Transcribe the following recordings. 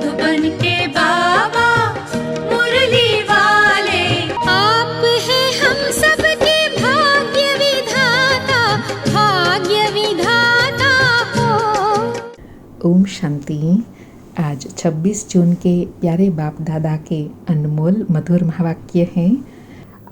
मधुबन के बाबा मुरली वाले। आप हैं हम सबके भाग्य विधाता, भाग्य विधाता हो। ओम शांति। आज 26 जून के प्यारे बाप दादा के अनमोल मधुर महावाक्य हैं।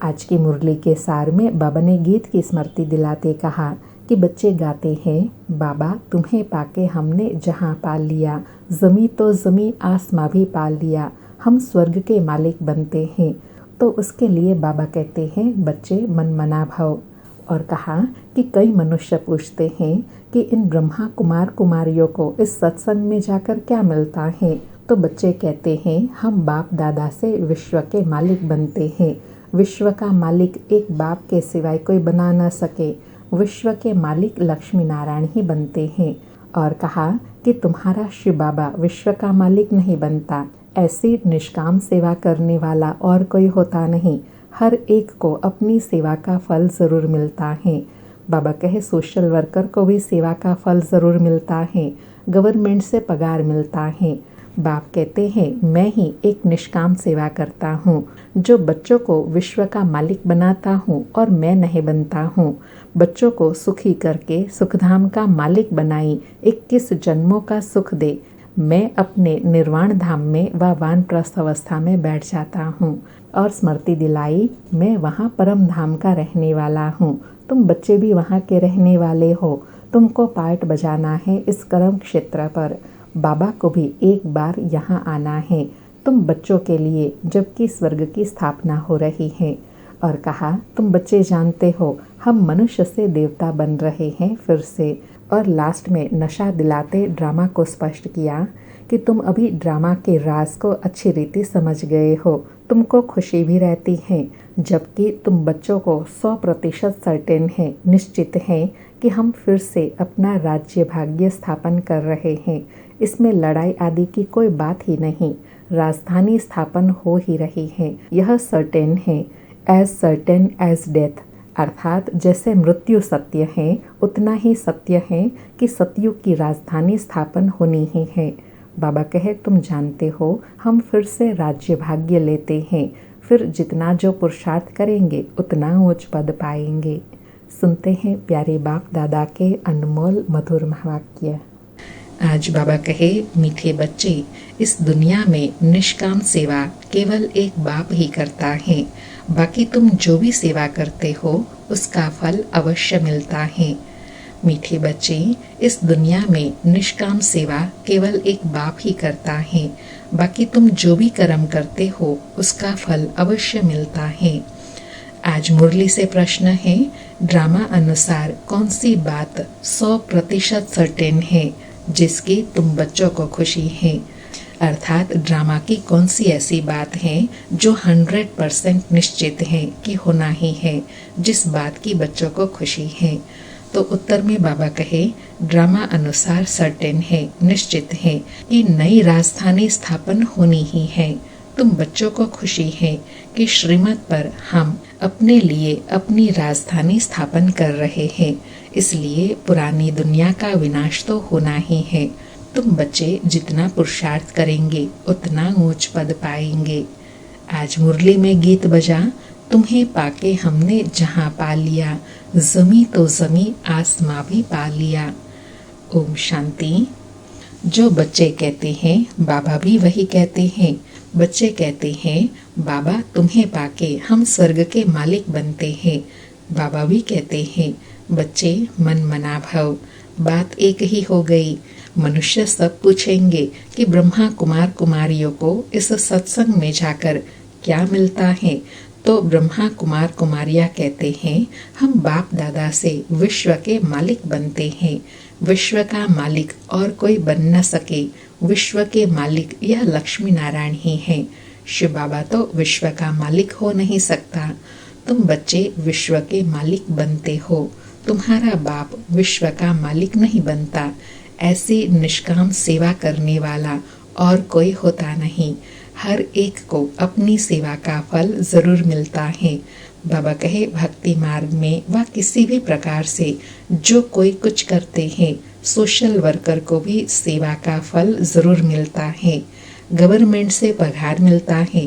आज की मुरली के सार में बाबा ने गीत की स्मृति दिलाते कहा कि बच्चे गाते हैं, बाबा तुम्हें पाके हमने जहाँ पाल लिया, ज़मी तो ज़मी आसमां भी पाल लिया, हम स्वर्ग के मालिक बनते हैं। तो उसके लिए बाबा कहते हैं बच्चे मन मना भव। और कहा कि कई मनुष्य पूछते हैं कि इन ब्रह्मा कुमार कुमारियों को इस सत्संग में जाकर क्या मिलता है। तो बच्चे कहते हैं हम बाप दादा से विश्व के मालिक बनते हैं। विश्व का मालिक एक बाप के सिवाय कोई बना न सके। विश्व के मालिक लक्ष्मी नारायण ही बनते हैं। और कहा कि तुम्हारा शिव बाबा विश्व का मालिक नहीं बनता। ऐसी निष्काम सेवा करने वाला और कोई होता नहीं। हर एक को अपनी सेवा का फल ज़रूर मिलता है। बाबा कहे सोशल वर्कर को भी सेवा का फल ज़रूर मिलता है, गवर्नमेंट से पगार मिलता है। बाप कहते हैं मैं ही एक निष्काम सेवा करता हूँ, जो बच्चों को विश्व का मालिक बनाता हूँ और मैं नहीं बनता हूँ। बच्चों को सुखी करके सुखधाम का मालिक बनाई 21 जन्मों का सुख दे। मैं अपने निर्वाण धाम में व वानप्रस्थ अवस्था में बैठ जाता हूँ और स्मृति दिलाई मैं वहाँ परम धाम का रहने वाला हूँ। तुम बच्चे भी वहाँ के रहने वाले हो। तुमको पार्ट बजाना है इस कर्म क्षेत्र पर। बाबा को भी एक बार यहाँ आना है तुम बच्चों के लिए, जबकि स्वर्ग की स्थापना हो रही है। और कहा तुम बच्चे जानते हो हम मनुष्य से देवता बन रहे हैं फिर से। और लास्ट में नशा दिलाते ड्रामा को स्पष्ट किया कि तुम अभी ड्रामा के राज को अच्छी रीति समझ गए हो। तुमको खुशी भी रहती है, जबकि तुम बच्चों को 100% सर्टेन है, निश्चित है कि हम फिर से अपना राज्य भाग्य स्थापन कर रहे हैं। इसमें लड़ाई आदि की कोई बात ही नहीं। राजधानी स्थापन हो ही रही है, यह सर्टेन है। एज सर्टेन एज डेथ, अर्थात जैसे मृत्यु सत्य है उतना ही सत्य है कि सतयुग की राजधानी स्थापन होनी ही है। बाबा कहे तुम जानते हो हम फिर से राज्य भाग्य लेते हैं, फिर जितना जो पुरुषार्थ करेंगे उतना ऊंच पद पाएंगे। सुनते हैं प्यारे बाप दादा के अनमोल मधुर महावाक्य। आज बाबा कहे मीठे बच्चे, इस दुनिया में निष्काम सेवा केवल एक बाप ही करता है। बाकी तुम जो भी सेवा करते हो उसका फल अवश्य मिलता है। मीठे बच्चे, इस दुनिया में निष्काम सेवा केवल एक बाप ही करता है। बाकी तुम जो भी कर्म करते हो उसका फल अवश्य मिलता है। आज मुरली से प्रश्न है, ड्रामा अनुसार कौन सी बात 100% सर्टेन है जिसकी तुम बच्चों को खुशी है। अर्थात ड्रामा की कौन सी ऐसी बात है जो 100% निश्चित है कि होना ही है, जिस बात की बच्चों को खुशी है। तो उत्तर में बाबा कहे ड्रामा अनुसार सर्टेन है, निश्चित है कि नई राजधानी स्थापन होनी ही है। तुम बच्चों को खुशी है कि श्रीमत पर हम अपने लिए अपनी राजधानी स्थापन कर रहे हैं, इसलिए पुरानी दुनिया का विनाश तो होना ही है। तुम बच्चे जितना पुरुषार्थ करेंगे उतना ऊंच पद पाएंगे। आज मुरली में गीत बजा, तुम्हें पाके हमने जहाँ पा लिया, ज़मी तो ज़मी आसमां भी पा लिया। ओम शांति। जो बच्चे कहते हैं बाबा भी वही कहते हैं। बच्चे कहते हैं बाबा तुम्हें पाके हम स्वर्ग के मालिक बनते हैं। बाबा भी कहते हैं बच्चे मन मना भव। बात एक ही हो गई। मनुष्य सब पूछेंगे कि ब्रह्मा कुमार कुमारियों को इस सत्संग में जाकर क्या मिलता है। तो ब्रह्मा कुमार कुमारियाँ कहते हैं हम बाप दादा से विश्व के मालिक बनते हैं। विश्व का मालिक और कोई बन न सके। विश्व के मालिक यह लक्ष्मी नारायण ही हैं। शिव बाबा तो विश्व का मालिक हो नहीं सकता। तुम बच्चे विश्व के मालिक बनते हो। तुम्हारा बाप विश्व का मालिक नहीं बनता। ऐसी निष्काम सेवा करने वाला और कोई होता नहीं। हर एक को अपनी सेवा का फल जरूर मिलता है। बाबा कहे भक्ति मार्ग में व किसी भी प्रकार से जो कोई कुछ करते हैं, सोशल वर्कर को भी सेवा का फल जरूर मिलता है। गवर्नमेंट से पगार मिलता है।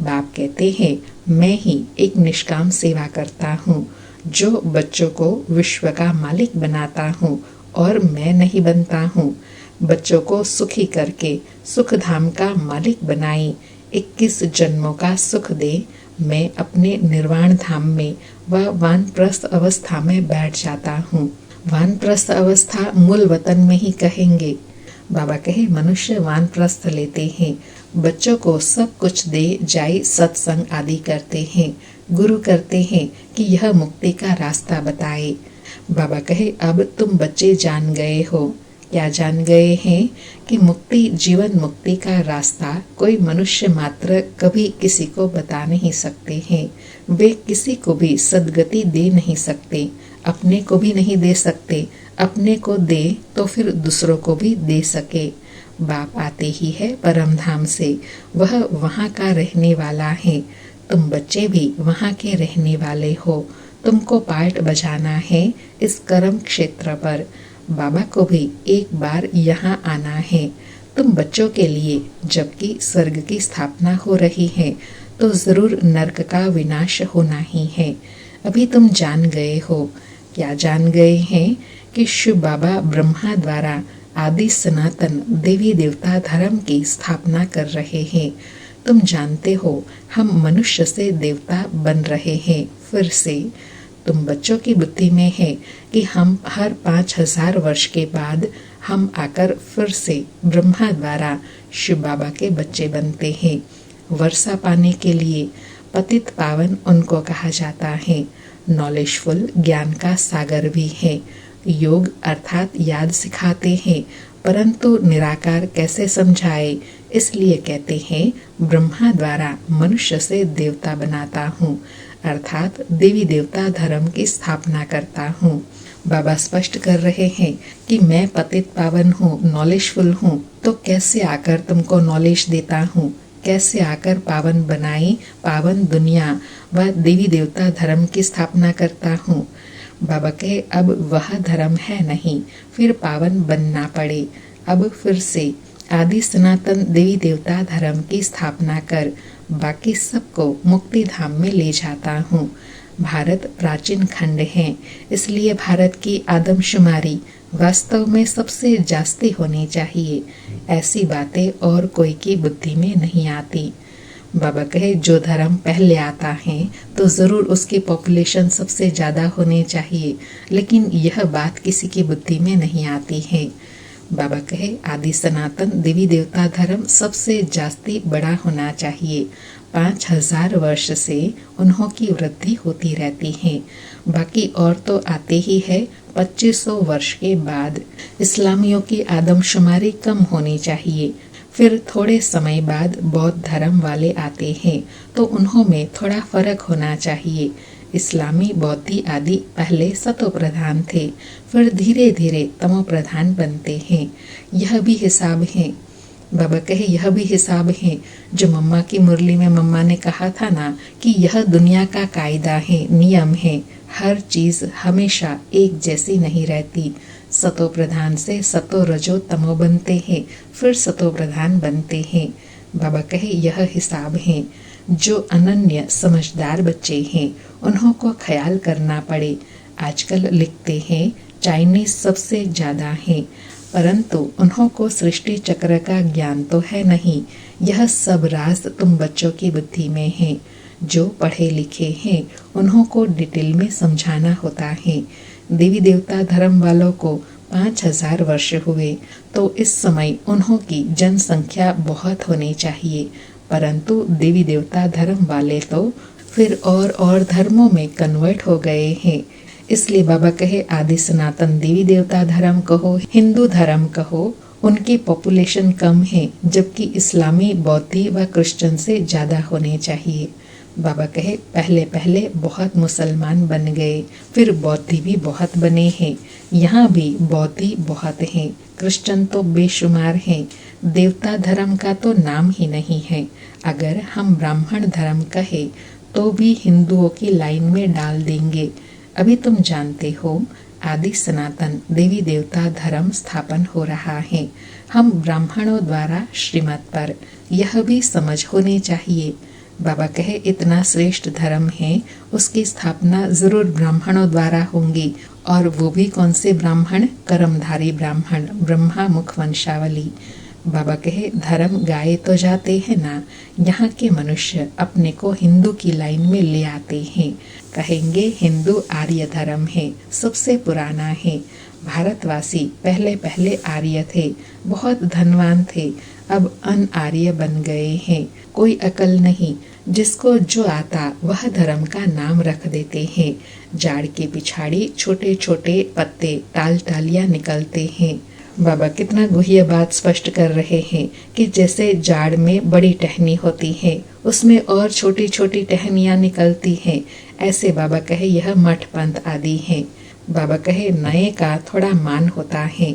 बाप कहते हैं मैं ही एक निष्काम सेवा करता हूँ जो बच्चों को विश्व का मालिक बनाता हूँ और मैं नहीं बनता हूँ। बच्चों को सुखी करके सुख धाम का मालिक बनाई 21 जन्मों का सुख दे। मैं अपने निर्वाण धाम में व वानप्रस्थ अवस्था में बैठ जाता हूँ। वानप्रस्थ अवस्था मूल वतन में ही कहेंगे। बाबा कहे मनुष्य वानप्रस्थ लेते हैं, बच्चों को सब कुछ दे जाई सत्संग आदि करते हैं, गुरु करते हैं कि यह मुक्ति का रास्ता बताए। बाबा कहे अब तुम बच्चे जान गए हो। क्या जान गए हैं? कि मुक्ति जीवन मुक्ति का रास्ता कोई मनुष्य मात्र कभी किसी को बता नहीं सकते हैं। वे किसी को भी सद्गति दे नहीं सकते, अपने को भी नहीं दे सकते। अपने को दे तो फिर दूसरों को भी दे सके। बाप आते ही है परम धाम से, वह वहाँ का रहने वाला है। तुम बच्चे भी वहाँ के रहने वाले हो। तुमको पार्ट बजाना है इस कर्म क्षेत्र पर। बाबा को भी एक बार यहाँ आना है। तुम बच्चों के लिए जबकि स्वर्ग की स्थापना हो रही है तो जरूर नरक का विनाश होना ही है। अभी तुम जान गए हो। क्या जान गए हैं? कि शिव बाबा ब्रह्मा द्वारा आदि सनातन देवी देवता धर्म की स्थापना कर रहे हैं। तुम जानते हो हम मनुष्य से देवता बन रहे हैं फिर से। तुम बच्चों की बुद्धि में है कि हम हर 5000 वर्ष के बाद हम आकर फिर से ब्रह्मा द्वारा शिव बाबा के बच्चे बनते हैं। वर्षा पाने के लिए पतित पावन उनको कहा जाता है। नॉलेजफुल ज्ञान का सागर भी है। योग अर्थात याद सिखाते हैं, परंतु निराकार कैसे समझाए, इसलिए कहते हैं ब्रह्मा द्वारा मनुष्य से देवता बनाता हूँ, अर्थात देवी देवता धर्म की स्थापना करता हूँ। बाबा स्पष्ट कर रहे हैं कि मैं पतित पावन हूँ, नॉलेजफुल हूँ, तो कैसे आकर तुमको नॉलेज देता हूँ, कैसे आकर पावन बनाई पावन दुनिया व देवी देवता धर्म की स्थापना करता हूँ। बाबा कहे अब वह धर्म है नहीं, फिर पावन बनना पड़े। अब फिर से आदि सनातन देवी देवता धर्म की स्थापना कर बाकी सबको मुक्ति धाम में ले जाता हूँ। भारत प्राचीन खंड है, इसलिए भारत की आदमशुमारी वास्तव में सबसे जास्ती होनी चाहिए। ऐसी बातें और कोई की बुद्धि में नहीं आती। बाबा कहे जो धर्म पहले आता है तो जरूर उसकी पॉपुलेशन सबसे ज़्यादा होनी चाहिए, लेकिन यह बात किसी की बुद्धि में नहीं आती है। बाबा कहे आदि सनातन देवी देवता धर्म सबसे जास्ती बड़ा होना चाहिए। 5000 वर्ष से उन्हों की वृद्धि होती रहती है, बाकी और तो आते ही है। 2500 वर्ष के बाद इस्लामियों की आदमशुमारी कम होनी चाहिए। फिर थोड़े समय बाद बौद्ध धर्म वाले आते हैं तो उन्हों में थोड़ा फर्क होना चाहिए। इस्लामी बौद्धि आदि पहले सतो प्रधान थे, फिर धीरे धीरे तमो प्रधान बनते हैं। यह भी हिसाब है। बाबा कहे यह भी हिसाब है। जो मम्मा की मुरली में मम्मा ने कहा था ना कि यह दुनिया का कायदा है, नियम है, हर चीज हमेशा एक जैसी नहीं रहती। सतो प्रधान से सतो रजो तमो बनते हैं, फिर सतो प्रधान बनते हैं। बाबा कहे यह हिसाब है। जो अनन्य समझदार बच्चे हैं उन्हों को ख्याल करना पड़े। आजकल लिखते हैं चाइनीज सबसे ज़्यादा हैं, परंतु उन्हों को सृष्टि चक्र का ज्ञान तो है नहीं। यह सब राज तुम बच्चों की बुद्धि में है। जो पढ़े लिखे हैं उन्हों को डिटेल में समझाना होता है। देवी देवता धर्म वालों को 5000 वर्ष हुए तो इस समय उन्हों की जनसंख्या बहुत होनी चाहिए, परंतु देवी देवता धर्म वाले तो फिर और धर्मों में कन्वर्ट हो गए हैं। इसलिए बाबा कहे आदि सनातन देवी देवता धर्म कहो, हिंदू धर्म कहो, उनकी पॉपुलेशन कम है, जबकि इस्लामी बौद्धि व क्रिश्चियन से ज़्यादा होने चाहिए। बाबा कहे पहले पहले बहुत मुसलमान बन गए, फिर बौद्धि भी बहुत बने हैं। यहाँ भी बौद्धि बहुत हैं, क्रिश्चियन तो बेशुमार हैं। देवता धर्म का तो नाम ही नहीं है। अगर हम ब्राह्मण धर्म कहे तो भी हिंदुओं की लाइन में डाल देंगे। अभी तुम जानते हो आदि सनातन देवी देवता धर्म स्थापन हो रहा है। हम ब्राह्मणों द्वारा श्रीमत पर, यह भी समझ होनी चाहिए। बाबा कहे इतना श्रेष्ठ धर्म है, उसकी स्थापना जरूर ब्राह्मणों द्वारा होंगी, और वो भी कौन से ब्राह्मण? कर्मधारी ब्राह्मण, ब्रह्मा मुख वंशावली। बाबा कहे धर्म गाए तो जाते हैं ना, यहाँ के मनुष्य अपने को हिंदू की लाइन में ले आते हैं। कहेंगे हिंदू आर्य धर्म है, सबसे पुराना है। भारतवासी पहले पहले आर्य थे, बहुत धनवान थे, अब अन आर्य बन गए हैं। कोई अकल नहीं, जिसको जो आता वह धर्म का नाम रख देते हैं। जाड़ के पिछाड़ी छोटे छोटे पत्ते, टाल टालियां निकलते हैं। बाबा कितना गुह्य बात स्पष्ट कर रहे हैं कि जैसे जाड़ में बड़ी टहनी होती है, उसमें और छोटी छोटी टहनियां निकलती हैं, ऐसे बाबा कहे यह मठ पंथ आदि हैं। बाबा कहे नए का थोड़ा मान होता है।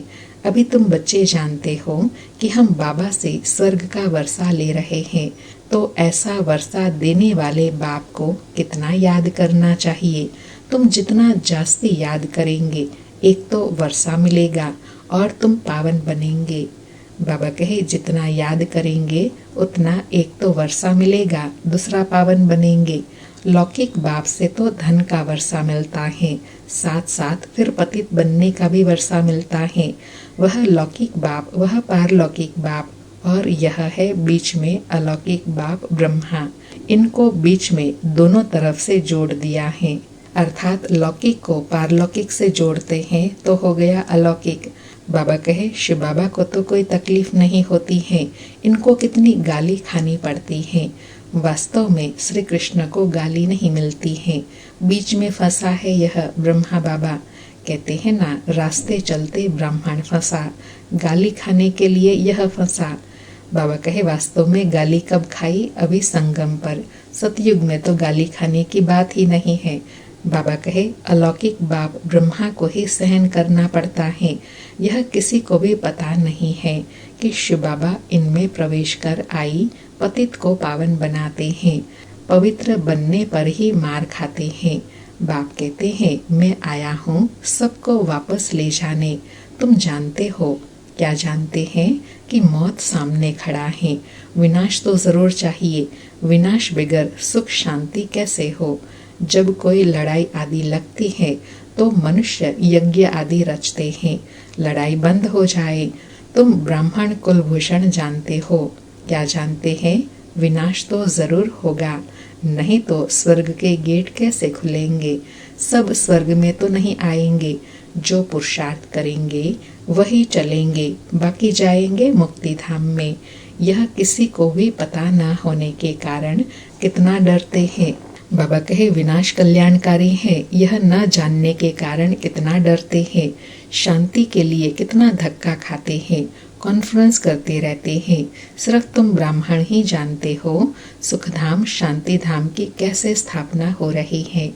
अभी तुम बच्चे जानते हो कि हम बाबा से स्वर्ग का वर्षा ले रहे हैं, तो ऐसा वर्षा देने वाले बाप को कितना याद करना चाहिए। तुम जितना जास्ती याद करेंगे, एक तो वर्षा मिलेगा और तुम पावन बनेंगे। बाबा कहे जितना याद करेंगे उतना एक तो वर्षा मिलेगा, दूसरा पावन बनेंगे। लौकिक बाप से तो धन का वर्षा मिलता है, साथ साथ फिर पतित बनने का भी वर्षा मिलता है। वह लौकिक बाप, वह पारलौकिक बाप, और यह है बीच में अलौकिक बाप ब्रह्मा। इनको बीच में दोनों तरफ से जोड़ दिया है, अर्थात लौकिक को पारलौकिक से जोड़ते हैं तो हो गया अलौकिक। बाबा कहे शिव बाबा को तो कोई तकलीफ नहीं होती है, इनको कितनी गाली खानी पड़ती है। वास्तव में श्री कृष्ण को गाली नहीं मिलती है, बीच में फंसा है यह ब्रह्मा बाबा। कहते हैं ना, रास्ते चलते ब्राह्मण फंसा, गाली खाने के लिए यह फंसा। बाबा कहे वास्तव में गाली कब खाई? अभी संगम पर। सतयुग में तो गाली खाने की बात ही नहीं है। बाबा कहे अलौकिक बाप ब्रह्मा को ही सहन करना पड़ता है। यह किसी को भी पता नहीं है कि शिव बाबा इनमें प्रवेश कर आई पतित को पावन बनाते हैं, पवित्र बनने पर ही मार खाते हैं। बाप कहते हैं मैं आया हूँ सबको वापस ले जाने। तुम जानते हो, क्या जानते हैं कि मौत सामने खड़ा है। विनाश तो जरूर चाहिए, विनाश बगैर सुख शांति कैसे हो। जब कोई लड़ाई आदि लगती है तो मनुष्य यज्ञ आदि रचते हैं, लड़ाई बंद हो जाए। तुम ब्राह्मण कुलभूषण जानते हो, क्या जानते हैं? विनाश तो जरूर होगा, नहीं तो स्वर्ग के गेट कैसे खुलेंगे। सब स्वर्ग में तो नहीं आएंगे, जो पुरुषार्थ करेंगे वही चलेंगे, बाकी जाएंगे मुक्ति धाम में। यह किसी को भी पता न होने के कारण कितना डरते हैं। बाबा कहे विनाश कल्याणकारी है, यह न जानने के कारण कितना डरते हैं। शांति के लिए कितना धक्का खाते हैं, कॉन्फ्रेंस करते रहते हैं। सिर्फ तुम ब्राह्मण ही जानते हो सुखधाम शांति धाम की कैसे स्थापना हो रही है।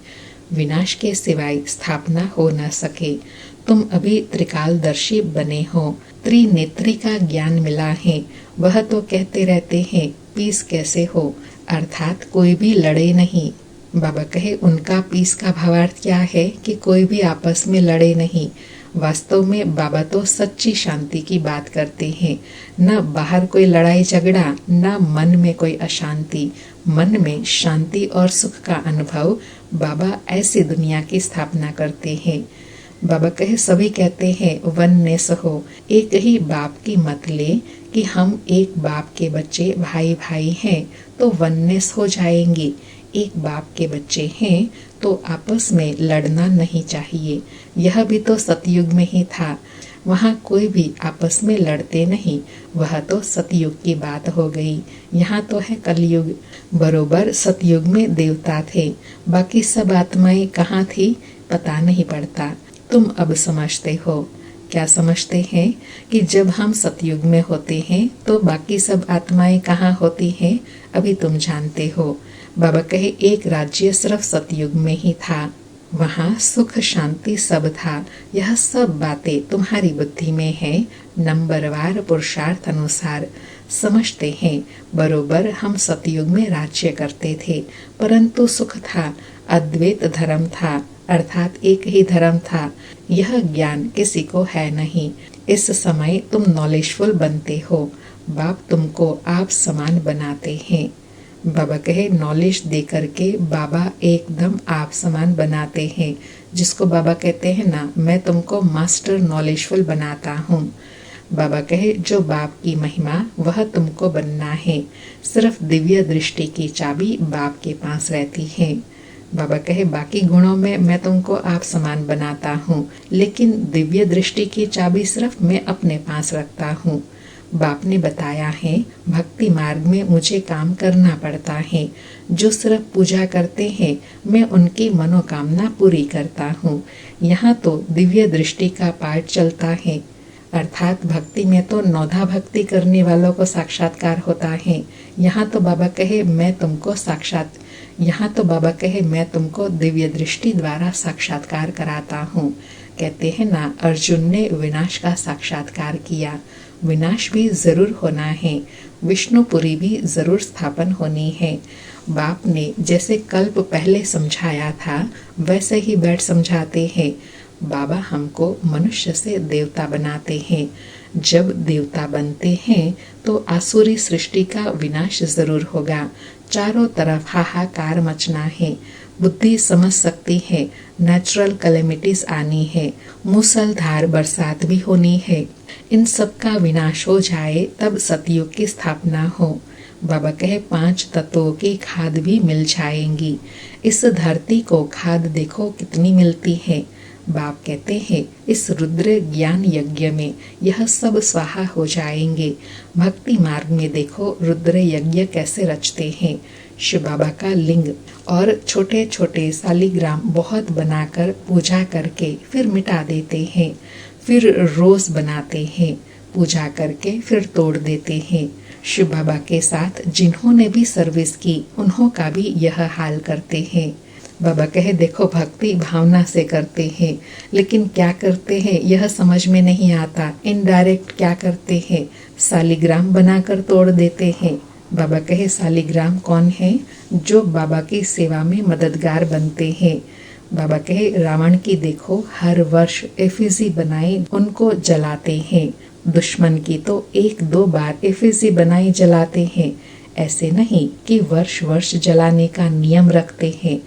विनाश के सिवाय स्थापना हो न सके। तुम अभी त्रिकालदर्शी बने हो, त्रिनेत्री का ज्ञान मिला है। वह तो कहते रहते हैं पीस कैसे हो, अर्थात कोई भी लड़े नहीं। बाबा कहे उनका पीस का भावार्थ क्या है कि कोई भी आपस में लड़े नहीं। वास्तव में बाबा तो सच्ची शांति की बात करते हैं। न बाहर कोई लड़ाई झगड़ा, न मन में कोई अशांति, मन में शांति और सुख का अनुभव। बाबा ऐसी दुनिया की स्थापना करते हैं। बाबा कहे सभी कहते हैं वननेस हो, एक ही बाप की मत ले कि हम एक बाप के बच्चे भाई भाई हैं तो वननेस हो जाएंगे। एक बाप के बच्चे हैं तो आपस में लड़ना नहीं चाहिए। यह भी तो सतयुग में ही था, वहाँ कोई भी आपस में लड़ते नहीं। वह तो सतयुग की बात हो गई, यहाँ तो है कलयुग। बरोबर सतयुग में देवता थे, बाकी सब आत्माएं कहाँ थी पता नहीं पड़ता। तुम अब समझते हो, क्या समझते हैं कि जब हम सतयुग में होते हैं तो बाकी सब आत्माएं कहाँ होती हैं? अभी तुम जानते हो। बाबा कहे एक राज्य सिर्फ सतयुग में ही था, वहाँ सुख शांति सब था। यह सब बातें तुम्हारी बुद्धि में है, नंबरवार पुरुषार्थ अनुसार समझते हैं। बरोबर हम सतयुग में राज्य करते थे, परंतु सुख था, अद्वैत धर्म था, अर्थात एक ही धर्म था। यह ज्ञान किसी को है नहीं। इस समय तुम नॉलेजफुल बनते हो, बाप तुमको आप समान बनाते हैं। बाबा कहे नॉलेज दे करके बाबा एकदम आप समान बनाते हैं, जिसको बाबा कहते हैं ना, मैं तुमको मास्टर नॉलेजफुल बनाता हूँ। बाबा कहे जो बाप की महिमा वह तुमको बनना है, सिर्फ दिव्य दृष्टि की चाबी बाप के पास रहती है। बाबा कहे बाकी गुणों में मैं तुमको आप समान बनाता हूँ, लेकिन दिव्य दृष्टि की चाबी सिर्फ मैं अपने पास रखता हूँ। बाप ने बताया है भक्ति मार्ग में मुझे काम करना पड़ता है। जो सिर्फ पूजा करते हैं मैं उनकी मनोकामना पूरी करता हूँ। यहाँ तो दिव्य दृष्टि का पाठ चलता है, अर्थात भक्ति में तो नौधा भक्ति करने वालों को साक्षात्कार होता है। यहाँ तो बाबा कहे मैं तुमको दिव्य दृष्टि द्वारा साक्षात्कार कराता हूँ। कहते हैं ना, अर्जुन ने विनाश का साक्षात्कार किया। विनाश भी जरूर होना है, विष्णुपुरी भी जरूर स्थापन होनी है। बाप ने जैसे कल्प पहले समझाया था वैसे ही बैठ समझाते हैं। बाबा हमको मनुष्य से देवता बनाते हैं। जब देवता बनते हैं तो आसुरी सृष्टि का विनाश जरूर होगा। चारों तरफ हाहाकार मचना है, बुद्धि समझ सकती है, नेचुरल कैलेमिटीज आनी है, मूसलधार बरसात भी होनी है। इन सब का विनाश हो जाए तब सतयुग की स्थापना हो। बाबा कहे 5 तत्वों की खाद भी मिल जाएंगी। इस धरती को खाद देखो कितनी मिलती है। बाप कहते हैं इस रुद्र ज्ञान यज्ञ में यह सब स्वाहा हो जाएंगे। भक्ति मार्ग में देखो रुद्र यज्ञ कैसे रचते हैं। शिव बाबा का लिंग और छोटे छोटे सालिग्राम बहुत बनाकर पूजा करके फिर मिटा देते हैं। फिर रोज बनाते हैं, पूजा करके फिर तोड़ देते हैं। शिव बाबा के साथ जिन्होंने भी सर्विस की उन्हों का भी यह हाल करते हैं। बाबा कहे देखो भक्ति भावना से करते हैं, लेकिन क्या करते हैं यह समझ में नहीं आता। इनडायरेक्ट क्या करते हैं, सालिग्राम बनाकर तोड़ देते हैं। बाबा कहे सालिग्राम कौन है? जो बाबा की सेवा में मददगार बनते हैं। बाबा कहे रावण की देखो हर वर्ष एफिजी बनाई उनको जलाते हैं। दुश्मन की तो 1-2 बार एफिजी बनाई जलाते हैं। ऐसे नहीं कि वर्ष वर्ष जलाने का नियम रखते हैं,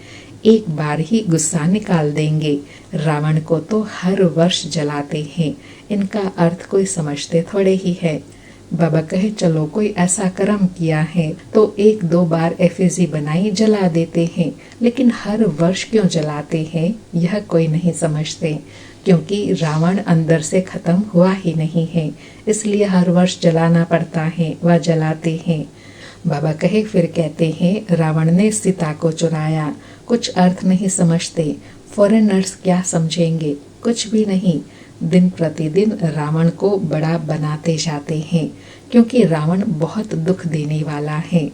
एक बार ही गुस्सा निकाल देंगे। रावण को तो हर वर्ष जलाते हैं। इनका अर्थ कोई समझते थोड़े ही है। बाबा कहे चलो कोई ऐसा कर्म किया है तो 1-2 बार एफिजी बनाई जला देते हैं, लेकिन हर वर्ष क्यों जलाते हैं यह कोई नहीं समझते। क्योंकि रावण अंदर से खत्म हुआ ही नहीं है, इसलिए हर वर्ष जलाना पड़ता है, वह जलाते हैं। बाबा कहे फिर कहते हैं रावण ने सीता को चुराया। कुछ अर्थ नहीं समझते। फॉरेनर्स क्या समझेंगे? कुछ भी नहीं। दिन प्रतिदिन रावण को बड़ा बनाते जाते हैं, क्योंकि रावण बहुत दुख देने वाला है।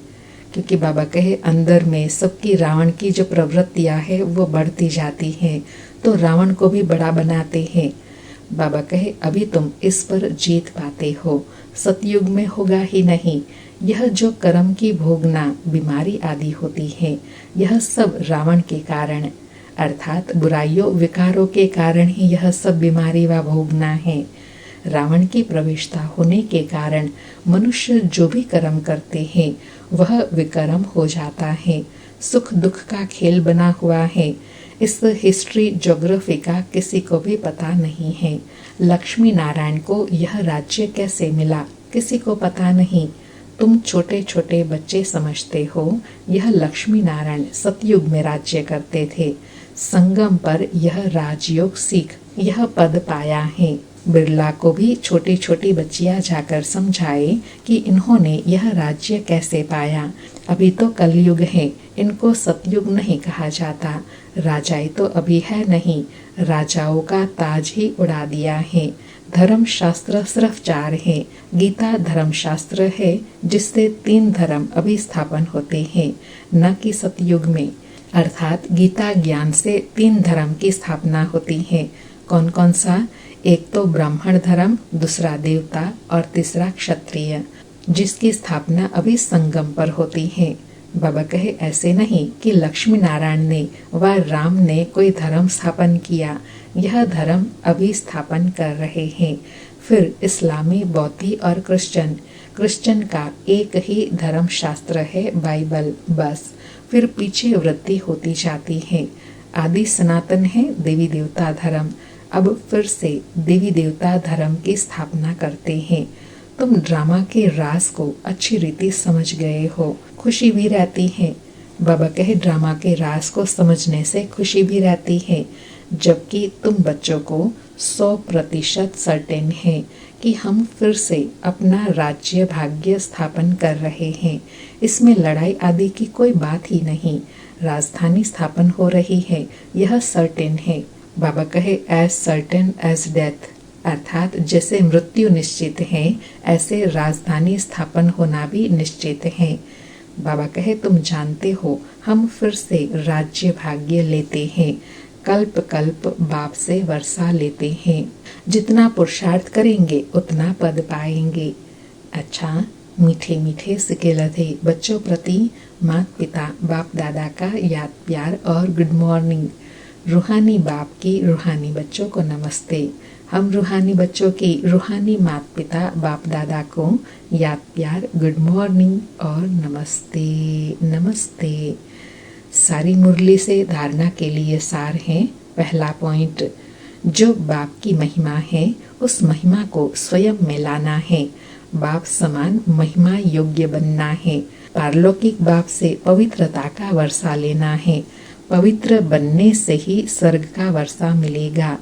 क्योंकि बाबा कहे अंदर में सबकी रावण की जो प्रवृत्तियां है वो बढ़ती जाती हैं, तो रावण को भी बड़ा बनाते हैं। बाबा कहे अभी तुम इस पर जीत पाते हो, सतयुग में होगा ही नहीं। यह जो कर्म की भोगना बीमारी आदि होती है, यह सब रावण के कारण अर्थात बुराइयों विकारों के कारण ही यह सब बीमारी व भोगना है। रावण की प्रविष्टता होने के कारण मनुष्य जो भी कर्म करते हैं वह विकर्म हो जाता है। सुख दुख का खेल बना हुआ है। इस हिस्ट्री ज्योग्राफी का किसी को भी पता नहीं है। लक्ष्मी नारायण को यह राज्य कैसे मिला किसी को पता नहीं। तुम छोटे छोटे बच्चे समझते हो यह लक्ष्मी नारायण सतयुग में राज्य करते थे। संगम पर यह राजयोग सीख यह पद पाया है। बिरला को भी छोटी छोटी बच्चियां जाकर समझाए कि इन्होंने यह राज्य कैसे पाया। अभी तो कलयुग है, इनको सतयुग नहीं कहा जाता। राजाई तो अभी है नहीं, राजाओं का ताज ही उड़ा दिया है। धर्म शास्त्र सिर्फ 4 है। गीता धर्म शास्त्र है जिससे 3 धर्म अभी स्थापन होते हैं, न कि सतयुग में। अर्थात गीता ज्ञान से 3 धर्म की स्थापना होती है। कौन कौन सा? एक तो ब्राह्मण धर्म, दूसरा देवता और तीसरा क्षत्रिय, जिसकी स्थापना अभी संगम पर होती है। बाबा कहे ऐसे नहीं कि लक्ष्मी नारायण ने व राम ने कोई धर्म स्थापन किया। यह धर्म अभी स्थापन कर रहे हैं। फिर इस्लामी, बौद्धी और क्रिश्चियन का एक ही धर्म शास्त्र है, बाइबल, बस। फिर पीछे वृद्धि होती जाती है। आदि सनातन है देवी देवता धर्म। अब फिर से देवी देवता धर्म की स्थापना करते हैं। तुम ड्रामा के राज को अच्छी रीति समझ गए हो, खुशी भी रहती है। बाबा कहे ड्रामा के राज को समझने से खुशी भी रहती है, जबकि तुम बच्चों को 100% सर्टेन है कि हम फिर से अपना राज्य भाग्य स्थापन कर रहे हैं। इसमें लड़ाई आदि की कोई बात ही नहीं। राजधानी स्थापन हो रही है, यह सर्टेन है। बाबा कहे एज सर्टेन एज डेथ, अर्थात जैसे मृत्यु निश्चित है, ऐसे राजधानी स्थापन होना भी निश्चित है। बाबा कहे तुम जानते हो हम फिर से राज्य भाग्य लेते हैं, कल्प कल्प बाप से वर्षा लेते हैं। जितना पुरुषार्थ करेंगे उतना पद पाएंगे। अच्छा, मीठे मीठे सिकेलधे बच्चों प्रति माता पिता बाप दादा का याद प्यार और गुड मॉर्निंग। रूहानी बाप की रूहानी बच्चों को नमस्ते। हम रूहानी बच्चों की रूहानी माता पिता बाप दादा को याद प्यार, गुड मॉर्निंग और नमस्ते नमस्ते। सारी मुरली से धारणा के लिए सार है। पहला पॉइंट, जो बाप की महिमा है उस महिमा को स्वयं में लाना है। बाप समान महिमा योग्य बनना है। पारलौकिक बाप से पवित्रता का वर्षा लेना है। पवित्र बनने से ही स्वर्ग का वर्षा मिलेगा।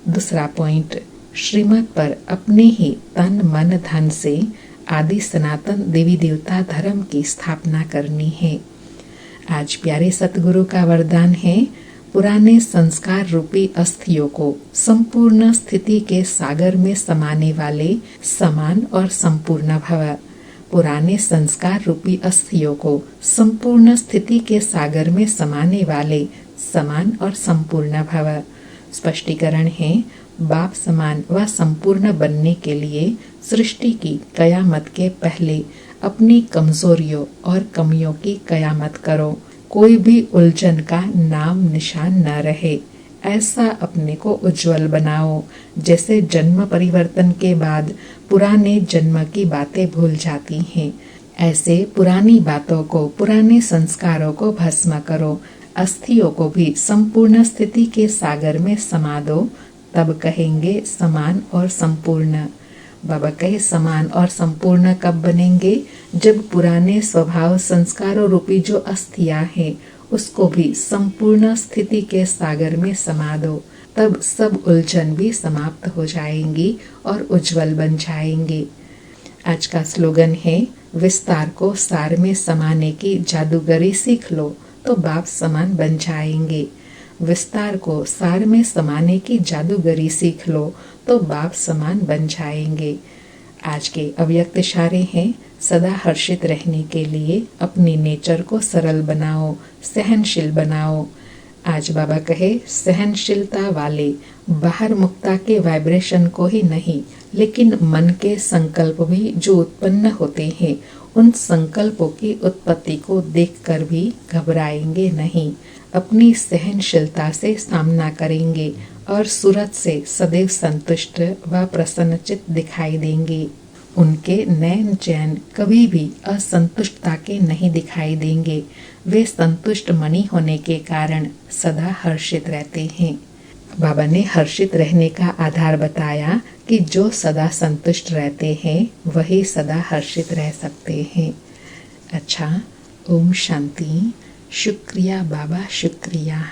दूसरा पॉइंट, श्रीमत पर अपने ही तन मन धन से आदि सनातन देवी देवता धर्म की स्थापना करनी है। आज प्यारे सतगुरु का वरदान है, पुराने संस्कार रूपी अस्थियों को संपूर्ण स्थिति के सागर में समाने वाले समान और संपूर्ण भव। पुराने संस्कार रूपी अस्थियों को संपूर्ण स्थिति के सागर में समाने वाले समान और संपूर्ण भव। स्पष्टीकरण है, बाप समान व संपूर्ण बनने के लिए सृष्टि की कयामत के पहले अपनी कमजोरियों और कमियों की कयामत करो। कोई भी उलझन का नाम निशान न रहे। ऐसा अपने को उज्जवल बनाओ जैसे जन्म परिवर्तन के बाद पुराने जन्म की बातें भूल जाती हैं। ऐसे पुरानी बातों को, पुराने संस्कारों को भस्म करो। अस्थियों को भी संपूर्ण स्थिति के सागर में समा दो, तब कहेंगे समान और संपूर्ण। बाबा कहे समान और संपूर्ण कब बनेंगे? जब पुराने स्वभाव संस्कारों रूपी जो अस्थियां हैं उसको भी संपूर्ण स्थिति के सागर में समा दो, तब सब उलझन भी समाप्त हो जाएंगी और उज्जवल बन जाएंगे। आज का स्लोगन है, विस्तार को सार में समाने की जादूगरी सीख लो तो बाप समान बन जाएंगे। विस्तार को सार में समाने की जादूगरी सीख लो तो बाप समान बन जाएंगे। आज के अव्यक्त इशारे हैं, सदा हर्षित रहने के लिए अपनी नेचर को सरल बनाओ, सहनशील बनाओ। आज बाबा कहे सहनशीलता वाले बाहर मुक्ता के वाइब्रेशन को ही नहीं, लेकिन मन के संकल्प भी जो उत्पन्न होते हैं उन संकल्पों की उत्पत्ति को देखकर भी घबराएंगे नहीं। अपनी सहनशीलता से सामना करेंगे और सूरत से सदैव संतुष्ट व प्रसन्नचित दिखाई देंगे। उनके नैन चैन कभी भी असंतुष्टता के नहीं दिखाई देंगे। वे संतुष्ट मणि होने के कारण सदा हर्षित रहते हैं। बाबा ने हर्षित रहने का आधार बताया कि जो सदा संतुष्ट रहते हैं वही सदा हर्षित रह सकते हैं। अच्छा, ओम शांति। शुक्रिया बाबा, शुक्रिया।